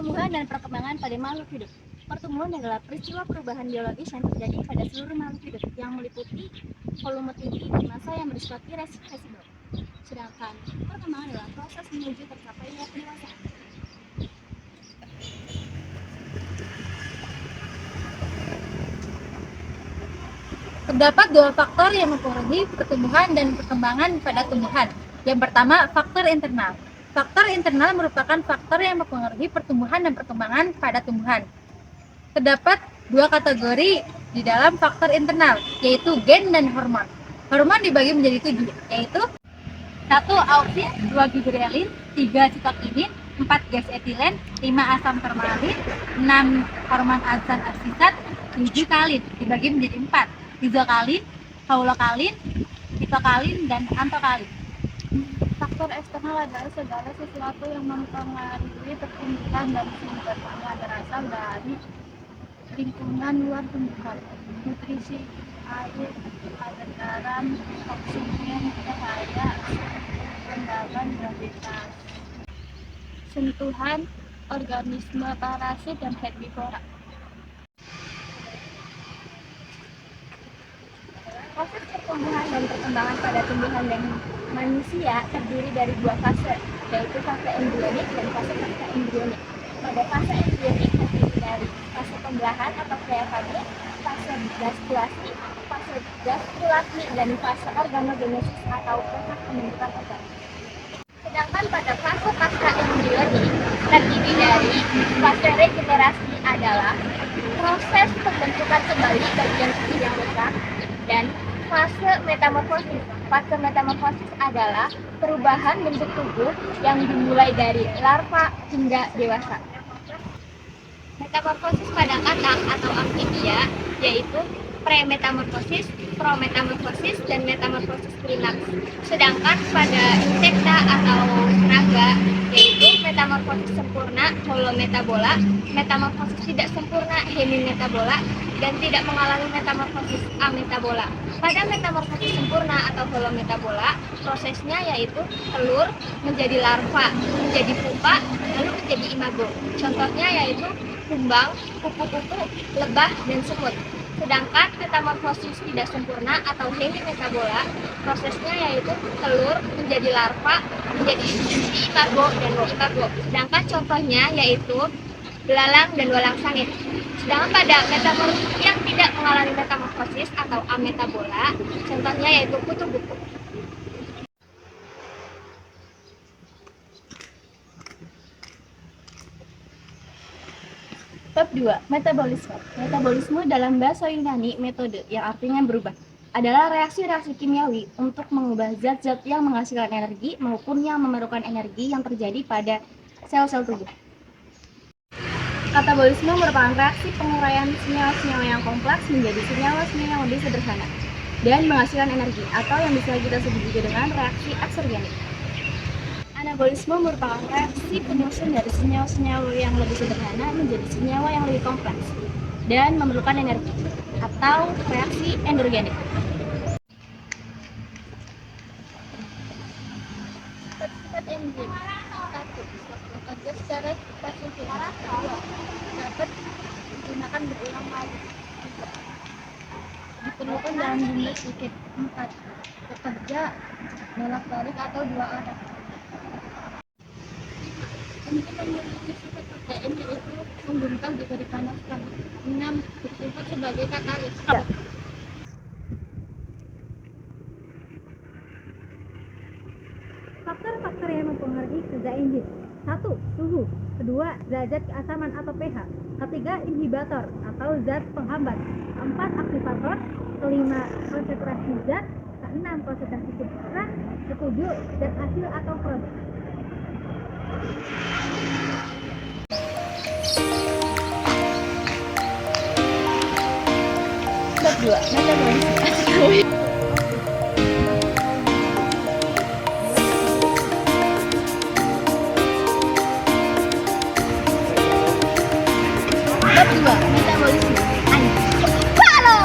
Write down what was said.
Pertumbuhan dan perkembangan pada makhluk hidup. Pertumbuhan adalah peristiwa perubahan biologis yang terjadi pada seluruh makhluk hidup yang meliputi volume tinggi dan massa yang bersifat irreversibel. Sedangkan perkembangan adalah proses menuju tercapainya pendewasaan. Terdapat dua faktor yang mempengaruhi pertumbuhan dan perkembangan pada tumbuhan. Yang pertama, faktor internal. Faktor internal merupakan faktor yang mempengaruhi pertumbuhan dan perkembangan pada tumbuhan. Terdapat dua kategori di dalam faktor internal, yaitu gen dan hormon. Hormon dibagi menjadi 7, yaitu 1. Auksin, 2. Gibberellin, 3. sitokinin, 4. gas etilen, 5. asam formalin, 6. hormon azan aksisat, 7. kalin, dibagi menjadi 4. Izokalin, haulokalin, sitokalin, dan antokalin. Faktor eksternal adalah segala sesuatu yang mempengaruhi pertumbuhan dan sumber yang berasal dari lingkungan luar tumbuhan. Nutrisi, air, kadar garam, oksigen, cahaya, perkembangan gravitas, sentuhan organisme parasit dan herbivora. Proses pertumbuhan dan perkembangan pada tumbuhan dan manusia terdiri dari dua fase, yaitu fase embrionik dan fase pasca embrionik. Pada fase embrionik terdiri dari fase pembelahan atau kreafase, fase gastrulasi, dan fase organogenesis atau proses pembentukan organ. Sedangkan pada fase pasca embrionik terdiri dari fase regenerasi adalah proses pembentukan kembali bagian tubuh yang rusak, dan fase metamorfosis. Fase metamorfosis adalah perubahan bentuk tubuh yang dimulai dari larva hingga dewasa. Metamorfosis pada katak atau amfibia yaitu premetamorfosis, prometamorfosis, dan metamorfosis klimaks. Sedangkan pada insekta atau serangga yaitu metamorfosis sempurna, holometabola, metamorfosis tidak sempurna, hemimetabola, dan tidak mengalami metamorfosis ametabola. Pada metamorfosis sempurna atau holometabola, prosesnya yaitu telur menjadi larva, menjadi pupa, lalu menjadi imago. Contohnya yaitu kumbang, kupu-kupu, lebah, dan semut. Sedangkan metamorfosis tidak sempurna atau hemimetabola, prosesnya yaitu telur menjadi larva, menjadi imago, dan imago. Sedangkan contohnya yaitu belalang dan walang sangit. Sedangkan pada metamorfosis yang tidak mengalami metamorfosis atau ametabola, contohnya yaitu kutu-kutu. Bab 2. Metabolisme. Metabolisme dalam bahasa Yunani metode yang artinya berubah adalah reaksi-reaksi kimiawi untuk mengubah zat-zat yang menghasilkan energi maupun yang memerlukan energi yang terjadi pada sel-sel tubuh. Katabolisme merupakan reaksi penguraian senyawa-senyawa yang kompleks menjadi senyawa-senyawa yang lebih sederhana dan menghasilkan energi, atau yang bisa kita sebut juga dengan reaksi eksergenik. Anabolisme merupakan reaksi penyusun dari senyawa-senyawa yang lebih sederhana menjadi senyawa yang lebih kompleks dan memerlukan energi, atau reaksi endorgenik. Sifat enzim. 1. Bekerja secara spesifik. 2. Dapat digunakan berulang kali. 3. Diperlukan dalam jumlah sedikit. 4. Bekerja bolak-balik atau 2 arah. Untuk memiliki sifat protein yaitu membengkak jika dipanaskan. 6. Bersifat sebagai katalis. Faktor-faktor yang mempengaruhi kerja enzim. 1. Suhu. 2. Derajat keasaman atau pH. 3. Inhibitor atau zat penghambat. 4. Aktivator. 5. Konsentrasi zat. 6. Konsentrasi substrat. 7. Zat asil atau produk. Bab 2. Metabolisme. Bab 2. Metabolisme. Halo.